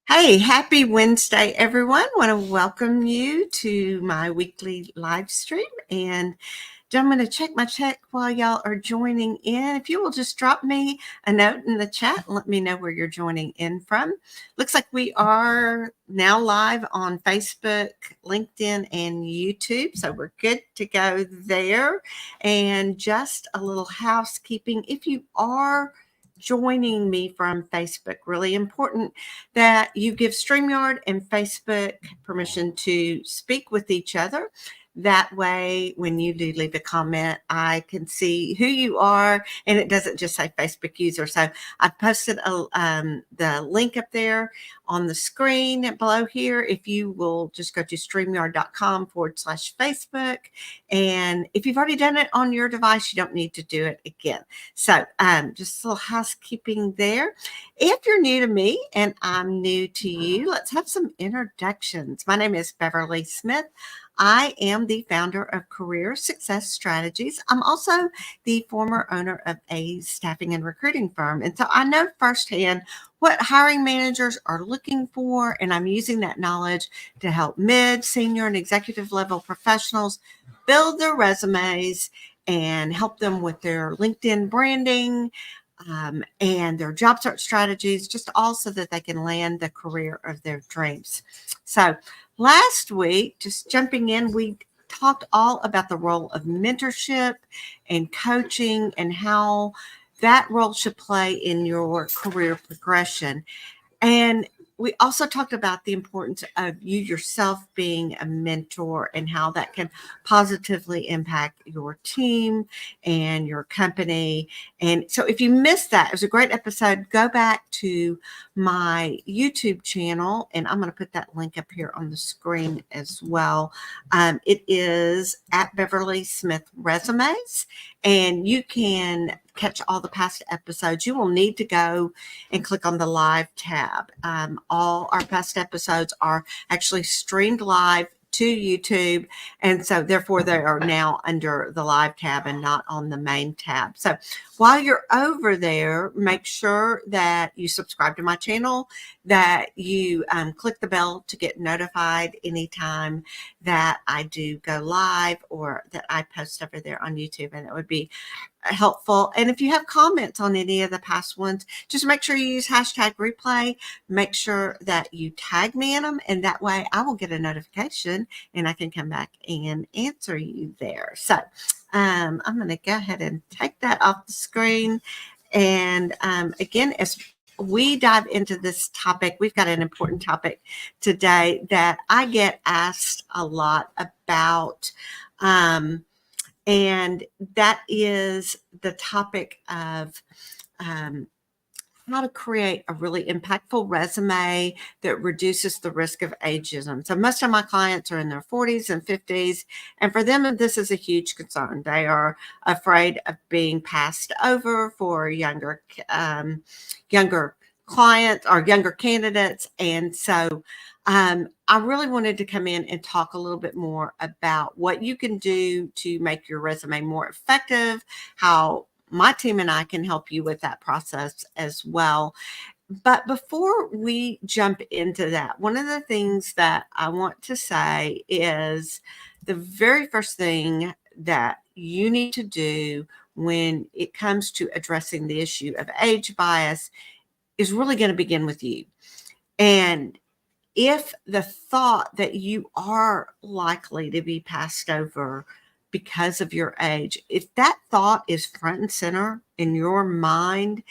Hey, happy Wednesday, everyone. Want to welcome you to my weekly live stream. And I'm going to check my check while y'all are joining in. If you will just drop me a note in the chat and let me know where you're joining in from. Looks like we are now live on Facebook, LinkedIn, and YouTube. So we're good to go there. And just a little housekeeping. If you are joining me from Facebook, really important that you give StreamYard and Facebook permission to speak with each other. That way, when you do leave a comment, I can see who you are, and it doesn't just say Facebook user. So I posted the link up there on the screen below here. If you will just go to streamyard.com/Facebook. And if you've already done it on your device, you don't need to do it again. So just a little housekeeping there. If you're new to me and I'm new to you, let's have some introductions. My name is Beverly Smith. I am the founder of Career Success Strategies. I'm also the former owner of a staffing and recruiting firm. And so I know firsthand what hiring managers are looking for, and I'm using that knowledge to help mid, senior, and executive level professionals build their resumes and help them with their LinkedIn branding, and their job search strategies, just all so that they can land the career of their dreams. So last week, just jumping in, we talked all about the role of mentorship and coaching and how that role should play in your career progression. And we also talked about the importance of you yourself being a mentor and how that can positively impact your team and your company. And so if you missed that, it was a great episode. Go back to my YouTube channel, and I'm going to put that link up here on the screen as well. It is at Beverly Smith Resumes, and you can catch all the past episodes. You will need to go and click on the live tab. All our past episodes are actually streamed live to YouTube, and so therefore they are now under the live tab and not on the main tab. So while you're over there, make sure that you subscribe to my channel, that you click the bell to get notified anytime that I do go live or that I post over there on YouTube, and it would be helpful. And if you have comments on any of the past ones, just make sure you use hashtag replay. Make sure that you tag me in them, and that way I will get a notification and I can come back and answer you there. So I'm going to go ahead and take that off the screen. And again, as we dive into this topic, we've got an important topic today that I get asked a lot about. And that is the topic of how to create a really impactful resume that reduces the risk of ageism. So most of my clients are in their 40s and 50s, and for them, this is a huge concern. They are afraid of being passed over for younger clients or younger candidates. And so I really wanted to come in and talk a little bit more about what you can do to make your resume more effective, how my team and I can help you with that process as well. But before we jump into that, one of the things that I want to say is the very first thing that you need to do when it comes to addressing the issue of age bias is really going to begin with you. And if the thought that you are likely to be passed over because of your age, if that thought is front and center in your mind,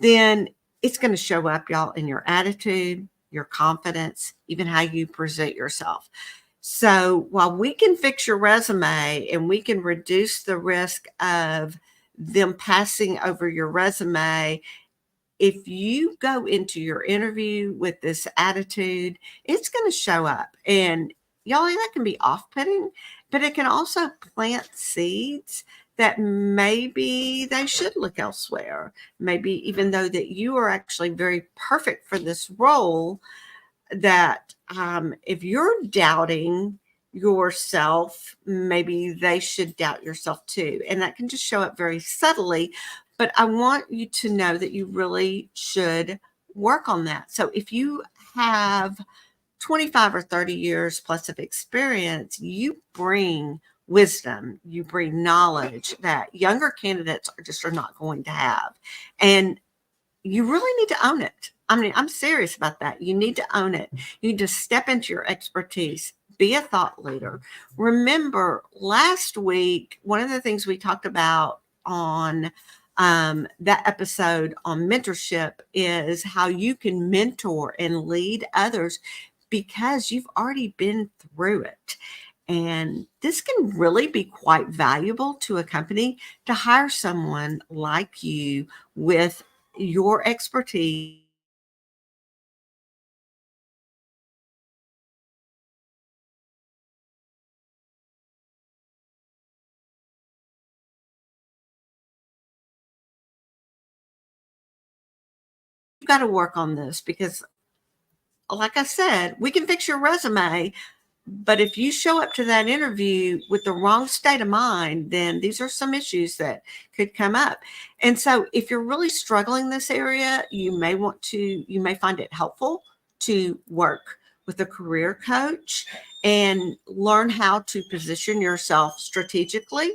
then it's going to show up, y'all, in your attitude, your confidence, even how you present yourself. So while we can fix your resume and we can reduce the risk of them passing over your resume, if you go into your interview with this attitude, it's going to show up. And y'all, that can be off-putting, but it can also plant seeds that maybe they should look elsewhere. Maybe even though that you are actually very perfect for this role, that if you're doubting yourself, maybe they should doubt yourself too. And that can just show up very subtly. But I want you to know that you really should work on that. So if you have 25 or 30 years plus of experience, you bring wisdom, you bring knowledge that younger candidates are not going to have. And you really need to own it. I mean, I'm serious about that. You need to own it. You need to step into your expertise, be a thought leader. Remember, last week, one of the things we talked about on that episode on mentorship is how you can mentor and lead others because you've already been through it. And this can really be quite valuable to a company to hire someone like you with your expertise. You've got to work on this because, like I said, we can fix your resume. But if you show up to that interview with the wrong state of mind, then these are some issues that could come up. And so if you're really struggling in this area, you may find it helpful to work with a career coach and learn how to position yourself strategically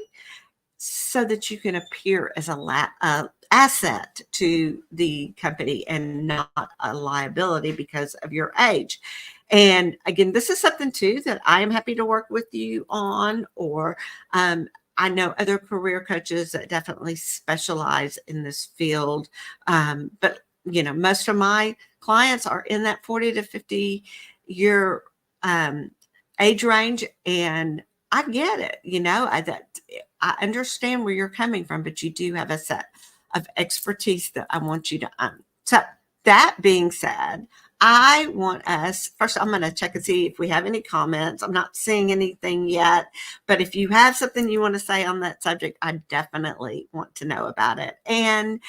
so that you can appear as a asset to the company and not a liability because of your age. And again, this is something too that I am happy to work with you on, or I know other career coaches that definitely specialize in this field. But most of my clients are in that 40 to 50 year um, age range, and I get it. I understand where you're coming from, but you do have a set of expertise that I want you to own. So that being said, I want us first, I'm going to check and see if we have any comments. I'm not seeing anything yet, but if you have something you want to say on that subject, I definitely want to know about it. And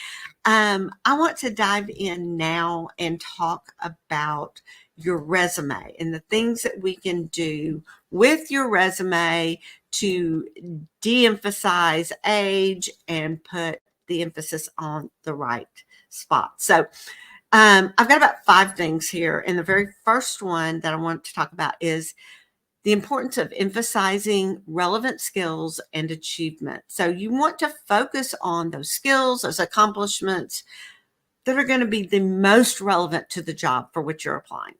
I want to dive in now and talk about your resume and the things that we can do with your resume to de-emphasize age and put the emphasis on the right spot. So I've got about 5 things here. And the very first one that I want to talk about is the importance of emphasizing relevant skills and achievement. So you want to focus on those skills, those accomplishments that are going to be the most relevant to the job for which you're applying.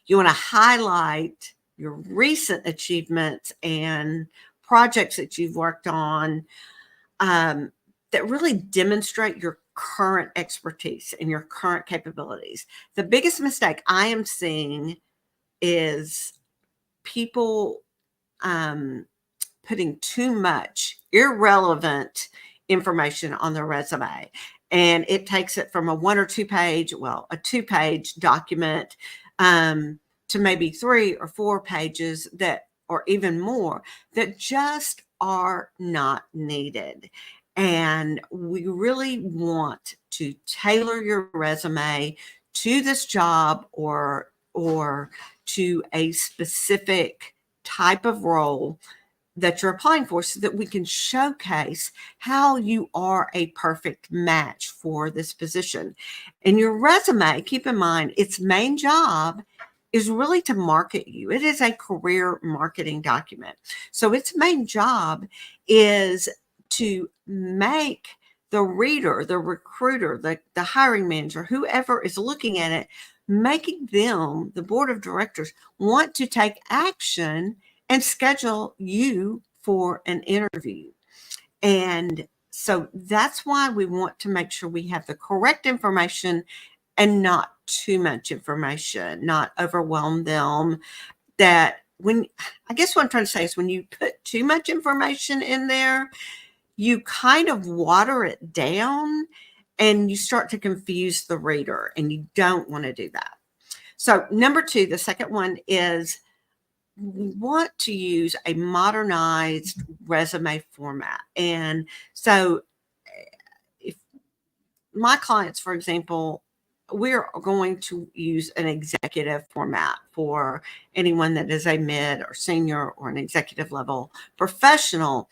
You want to highlight your recent achievements and projects that you've worked on that really demonstrate your current expertise and your current capabilities. The biggest mistake I am seeing is people putting too much irrelevant information on their resume. And it takes it from a 1 or 2 page, well, a 2-page document to maybe 3 or 4 pages that, or even more, that just are not needed. And we really want to tailor your resume to this job or to a specific type of role that you're applying for so that we can showcase how you are a perfect match for this position. And your resume, keep in mind, its main job is really to market you. It is a career marketing document. So its main job is to make the reader, the recruiter, the hiring manager, whoever is looking at it, making them, the board of directors, want to take action and schedule you for an interview. And so that's why we want to make sure we have the correct information and not too much information, not overwhelm them. That when, I guess what I'm trying to say is when you put too much information in there, you kind of water it down and you start to confuse the reader, and you don't want to do that. So number 2, the second one is we want to use a modernized resume format. And so if my clients, for example, we're going to use an executive format for anyone that is a mid or senior or an executive level professional.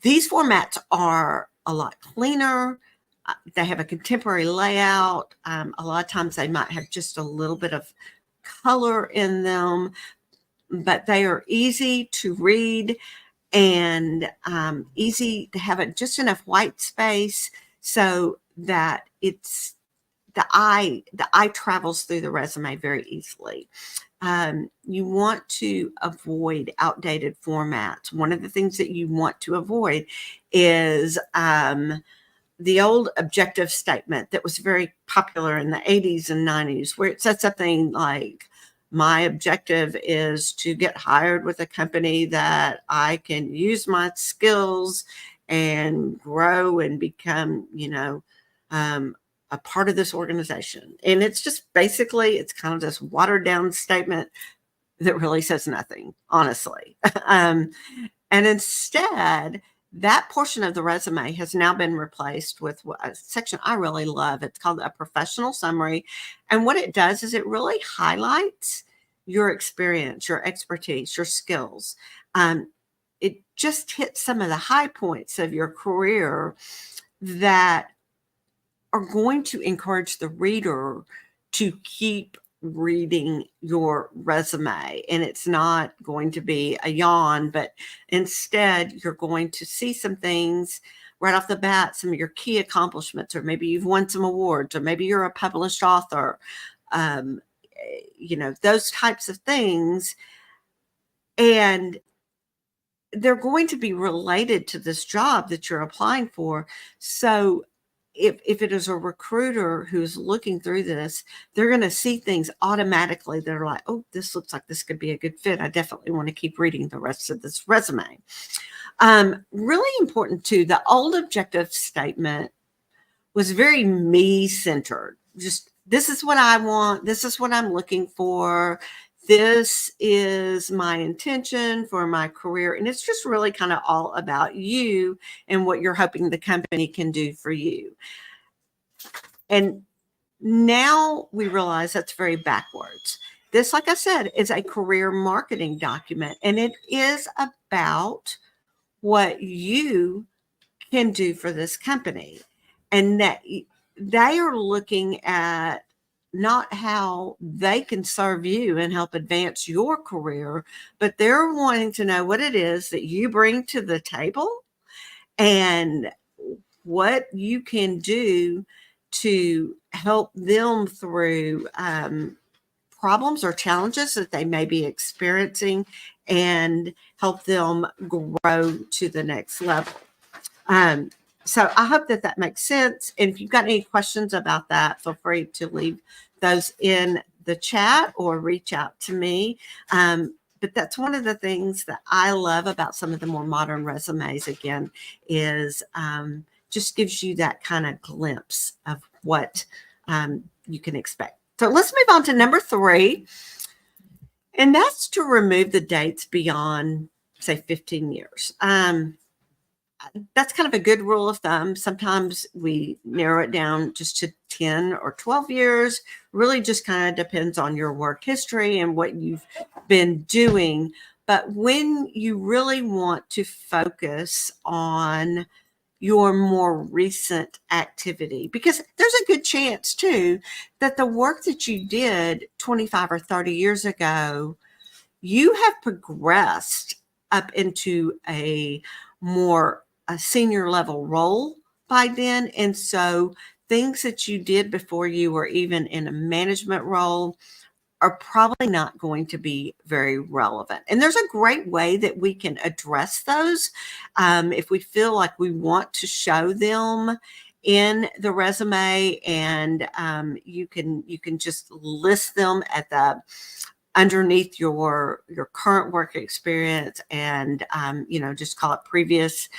These formats are a lot cleaner. they have a contemporary layout. A lot of times they might have just a little bit of color in them, but they are easy to read and easy to have it just enough white space so that it's the eye travels through the resume very easily. You want to avoid outdated formats. One of the things that you want to avoid is the old objective statement that was very popular in the 80s and 90s, where it said something like, my objective is to get hired with a company that I can use my skills and grow and become, a part of this organization. And it's just basically, it's kind of this watered down statement that really says nothing, honestly. And instead, that portion of the resume has now been replaced with a section I really love. It's called a professional summary. And what it does is it really highlights your experience, your expertise, your skills. It just hits some of the high points of your career that are going to encourage the reader to keep reading your resume. And it's not going to be a yawn, but instead you're going to see some things right off the bat, some of your key accomplishments, or maybe you've won some awards, or maybe you're a published author, those types of things. And they're going to be related to this job that you're applying for. So if it is a recruiter who's looking through this, they're going to see things automatically that are like, oh, this looks like this could be a good fit. I definitely want to keep reading the rest of this resume. Really important too, the old objective statement was very me-centered. Just, this is what I want. This is what I'm looking for. This is my intention for my career. And it's just really kind of all about you and what you're hoping the company can do for you. And now we realize that's very backwards. This, like I said, is a career marketing document, and it is about what you can do for this company. And that they are looking at not how they can serve you and help advance your career, but they're wanting to know what it is that you bring to the table and what you can do to help them through problems or challenges that they may be experiencing and help them grow to the next level. So I hope that makes sense. And if you've got any questions about that, feel free to leave those in the chat or reach out to me. But that's one of the things that I love about some of the more modern resumes, again, is just gives you that kind of glimpse of what you can expect. So let's move on to number 3. And that's to remove the dates beyond, say, 15 years. That's kind of a good rule of thumb. Sometimes we narrow it down just to 10 or 12 years. Really just kind of depends on your work history and what you've been doing. But when you really want to focus on your more recent activity, because there's a good chance too that the work that you did 25 or 30 years ago, you have progressed up into a more senior level role by then. And so things that you did before you were even in a management role are probably not going to be very relevant. And there's a great way that we can address those if we feel like we want to show them in the resume, and you can just list them at the underneath your current work experience, and just call it previous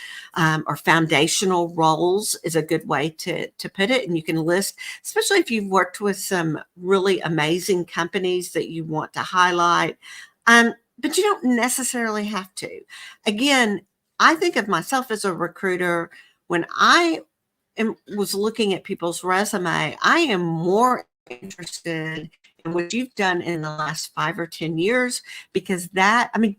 or foundational roles is a good way to put it. And you can list, especially if you've worked with some really amazing companies that you want to highlight, but you don't necessarily have to. Again, I think of myself as a recruiter. When I was looking at people's resume, I am more interested in what you've done in the last 5 or 10 years, because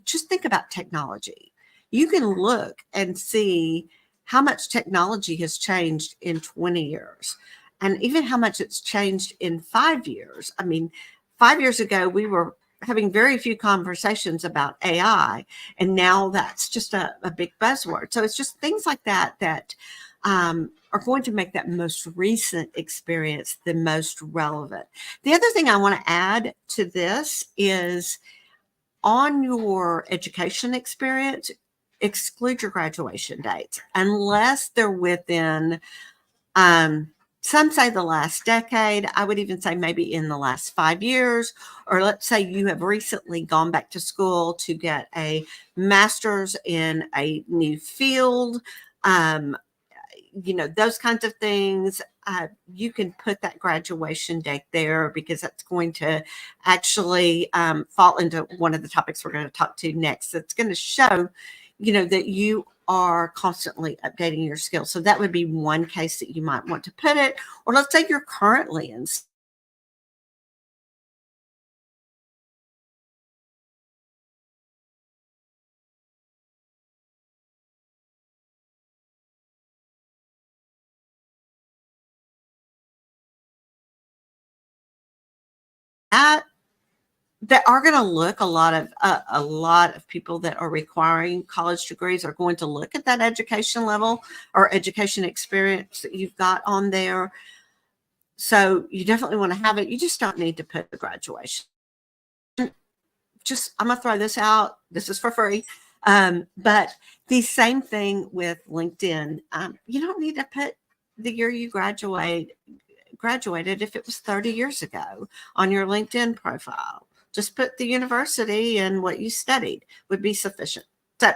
just think about technology. You can look and see how much technology has changed in 20 years and even how much it's changed in 5 years. I mean, 5 years ago, we were having very few conversations about AI, and now that's just a big buzzword. So it's just things like that that are going to make that most recent experience the most relevant. The other thing I want to add to this is on your education experience, exclude your graduation dates unless they're within, some say the last decade. I would even say maybe in the last 5 years, or let's say you have recently gone back to school to get a master's in a new field. Those kinds of things. You can put that graduation date there because that's going to actually fall into one of the topics we're going to talk to next. It's going to show, that you are constantly updating your skills. So that would be one case that you might want to put it. Or let's say you're currently in that. That are going to look a lot of people that are requiring college degrees are going to look at that education level or education experience that you've got on there. So you definitely want to have it. You just don't need to put the graduation. I'm gonna throw this out. This is for free. But the same thing with LinkedIn. You don't need to put the year you graduated if it was 30 years ago on your LinkedIn profile. Just put the university and what you studied would be sufficient. So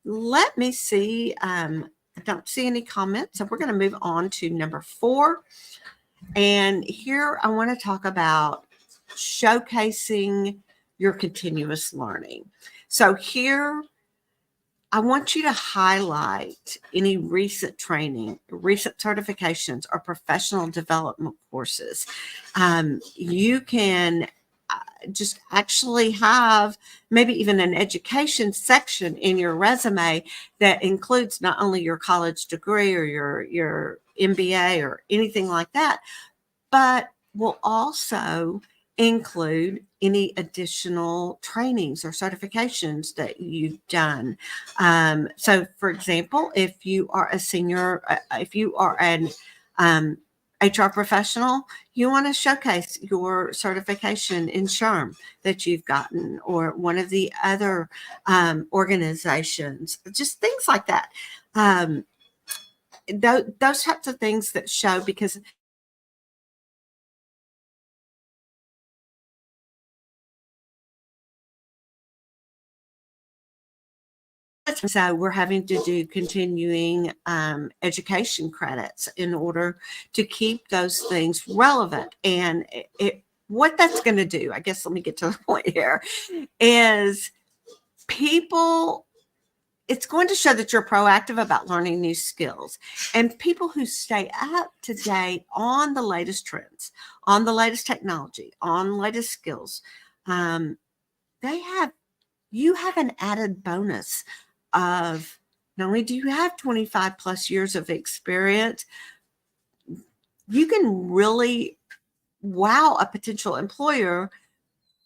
let me see. I don't see any comments. So we're going to move on to number 4. And here I want to talk about showcasing your continuous learning. So here I want you to highlight any recent training, recent certifications, or professional development courses. You can just actually have maybe even an education section in your resume that includes not only your college degree or your MBA or anything like that, but will also include any additional trainings or certifications that you've done. So, for example, if you are a senior, if you are an HR professional, you want to showcase your certification in SHRM that you've gotten or one of the other organizations, just things like that. Those types of things that show, because so we're having to do continuing education credits in order to keep those things relevant. And what that's going to do, I guess, let me get to the point here, is it's going to show that you're proactive about learning new skills. And people who stay up to date on the latest trends, on the latest technology, on latest skills, you have an added bonus of not only do you have 25 plus years of experience, you can really wow a potential employer,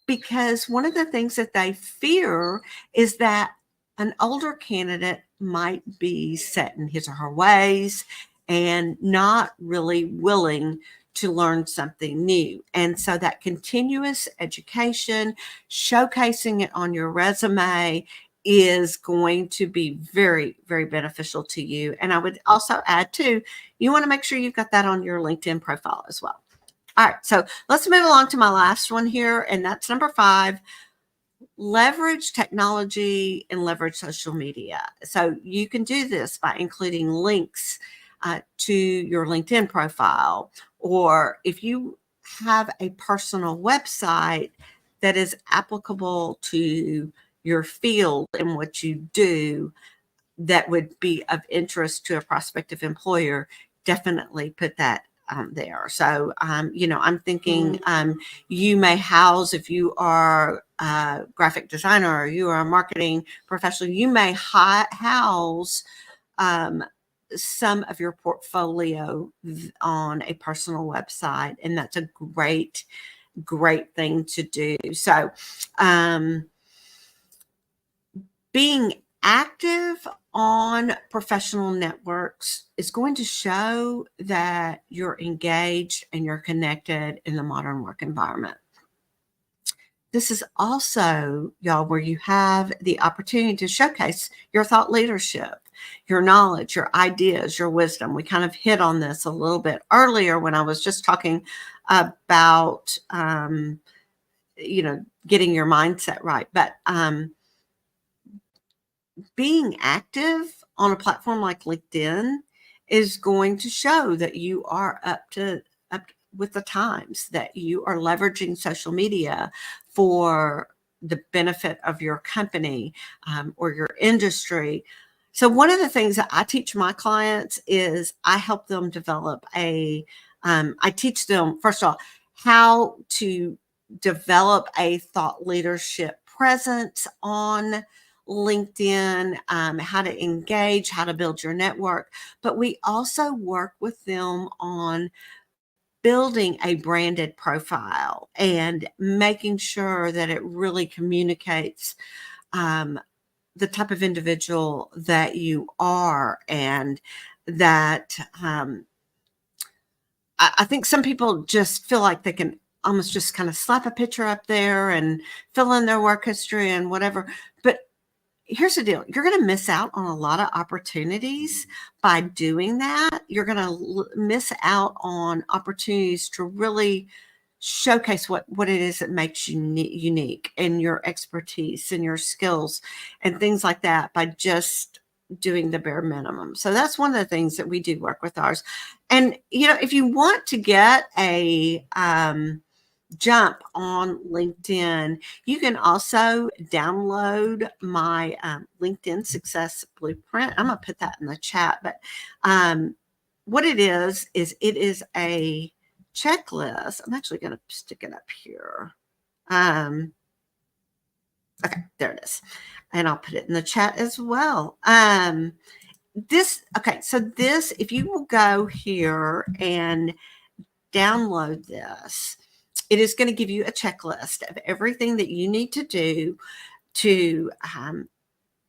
because one of the things that they fear is that an older candidate might be set in his or her ways and not really willing to learn something new. And so that continuous education, showcasing it on your resume, is going to be very, very beneficial to you. And I would also add too, you want to make sure you've got that on your LinkedIn profile as well. All right, so let's move along to my last one here, and that's number 5. Leverage technology and leverage social media. So you can do this by including links to your LinkedIn profile, or if you have a personal website that is applicable to your field and what you do, that would be of interest to a prospective employer, definitely put that there. So, I'm thinking you may house, if you are a graphic designer or you are a marketing professional, you may house some of your portfolio on a personal website, and that's a great thing to do. So, being active on professional networks is going to show that you're engaged and you're connected in the modern work environment. This is also, y'all, where you have the opportunity to showcase your thought leadership, your knowledge, your ideas, your wisdom. We kind of hit on this a little bit earlier when I was just talking about, getting your mindset right. But being active on a platform like LinkedIn is going to show that you are up with the times, that you are leveraging social media for the benefit of your company or your industry. So one of the things that I teach my clients is I help them develop I teach them, first of all, how to develop a thought leadership presence on LinkedIn, how to engage, how to build your network. But we also work with them on building a branded profile and making sure that it really communicates the type of individual that you are, and that I think some people just feel like they can almost just kind of slap a picture up there and fill in their work history and whatever. But here's the deal. You're going to miss out on a lot of opportunities by doing that. You're going to miss out on opportunities to really showcase what it is that makes you unique, and your expertise and your skills and things like that, by just doing the bare minimum. So that's one of the things that we do work with ours. And, if you want to get a jump on LinkedIn, you can also download my LinkedIn Success Blueprint. I'm going to put that in the chat. But what it is it is a checklist. I'm actually going to stick it up here. Okay, there it is. And I'll put it in the chat as well. So this, if you will go here and download this, it is going to give you a checklist of everything that you need to do to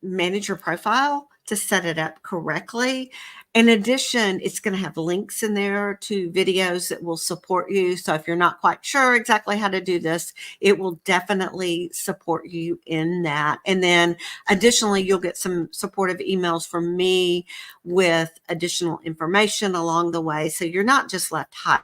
manage your profile, to set it up correctly. In addition, it's going to have links in there to videos that will support you. So if you're not quite sure exactly how to do this, it will definitely support you in that. And then additionally, you'll get some supportive emails from me with additional information along the way. So you're not just left high.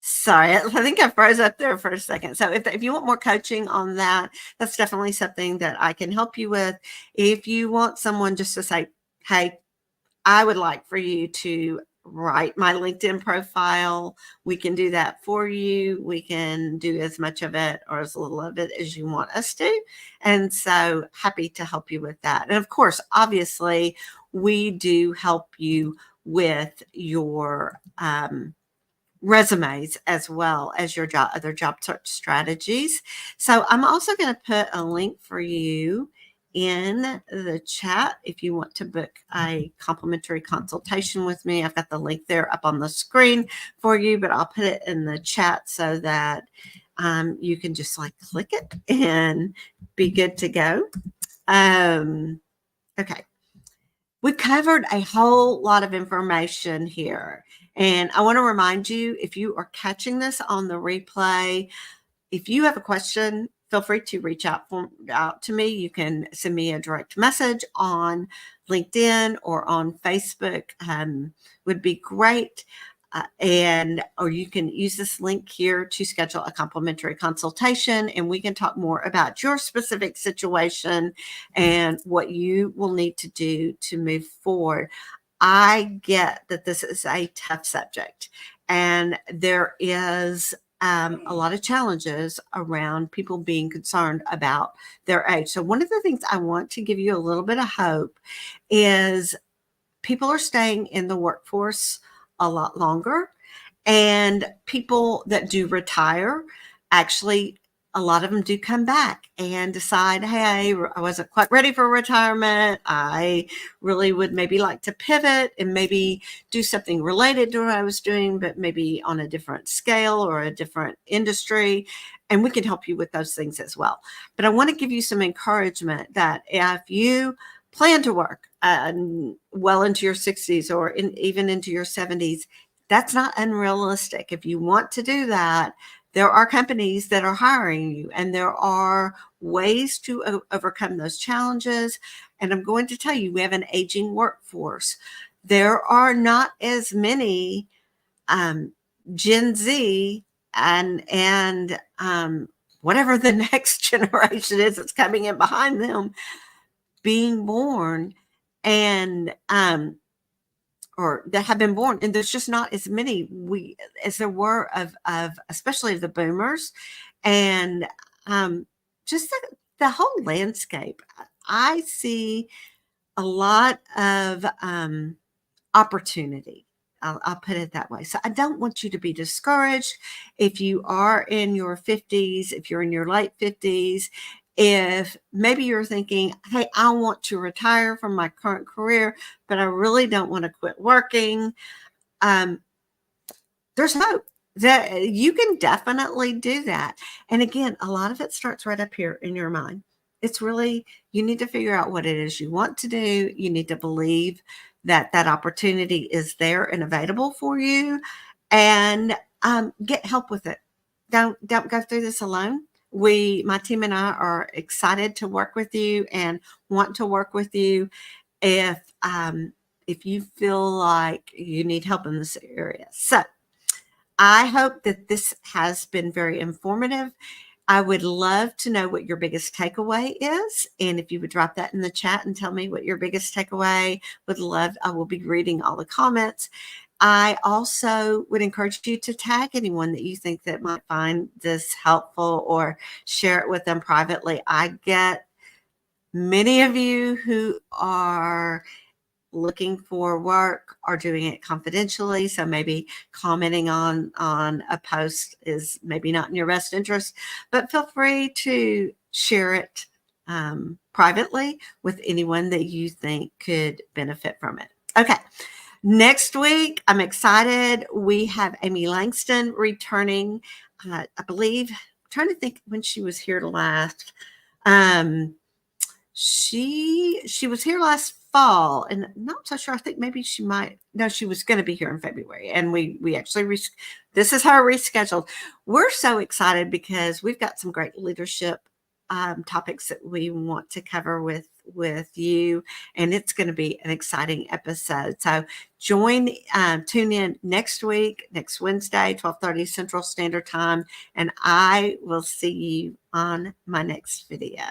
Sorry, I think I froze up there for a second. So if you want more coaching on that, that's definitely something that I can help you with. If you want someone just to say, hey, I would like for you to write my LinkedIn profile, we can do that for you. We can do as much of it or as little of it as you want us to. And so happy to help you with that. And of course, obviously, we do help you with your resumes as well as your other job search strategies. So I'm also going to put a link for you in the chat if you want to book a complimentary consultation with me. I've got the link there up on the screen for you, but I'll put it in the chat so that you can just click it and be good to go. Okay. We covered a whole lot of information here. And I want to remind you, if you are catching this on the replay, if you have a question, feel free to reach out to me. You can send me a direct message on LinkedIn or on Facebook. Would be great. Or you can use this link here to schedule a complimentary consultation, and we can talk more about your specific situation and what you will need to do to move forward. I get that this is a tough subject, and there is a lot of challenges around people being concerned about their age. So, one of the things I want to give you a little bit of hope is people are staying in the workforce a lot longer, and people that do retire, actually, a lot of them do come back and decide, hey, I wasn't quite ready for retirement. I really would maybe like to pivot and maybe do something related to what I was doing, but maybe on a different scale or a different industry. And we can help you with those things as well. But I want to give you some encouragement that if you plan to work well into your 60s or even into your 70s, that's not unrealistic. If you want to do that, there are companies that are hiring you, and there are ways to overcome those challenges. And I'm going to tell you, we have an aging workforce. There are not as many Gen Z and whatever the next generation is that's coming in behind them being born, and or that have been born, and there's just not as many as there were of especially the boomers, and just the whole landscape. I see a lot of opportunity. I'll put it that way. So I don't want you to be discouraged if you are in your 50s, if you're in your late 50s, if maybe you're thinking, hey, I want to retire from my current career, but I really don't want to quit working. There's hope that you can definitely do that. And again, a lot of it starts right up here in your mind. It's really, you need to figure out what it is you want to do. You need to believe that that opportunity is there and available for you, and get help with it. Don't go through this alone. My team and I are excited to work with you and want to work with you if if you feel like you need help in this area. So I hope that this has been very informative. I would love to know what your biggest takeaway is. And if you would drop that in the chat and tell me what your biggest takeaway, I will be reading all the comments. I also would encourage you to tag anyone that you think that might find this helpful, or share it with them privately. I get many of you who are looking for work are doing it confidentially, so maybe commenting on a post is maybe not in your best interest, but feel free to share it privately with anyone that you think could benefit from it. Okay, next week I'm excited. We have Amy Langston returning. I believe, I'm trying to think when she was here last. She was here last fall, and I'm not so sure. I think maybe she was going to be here in February, and we actually this is her rescheduled. We're so excited because we've got some great leadership topics that we want to cover with you, and it's going to be an exciting episode. So tune in next week, next Wednesday, 12:30 Central Standard Time, and I will see you on my next video.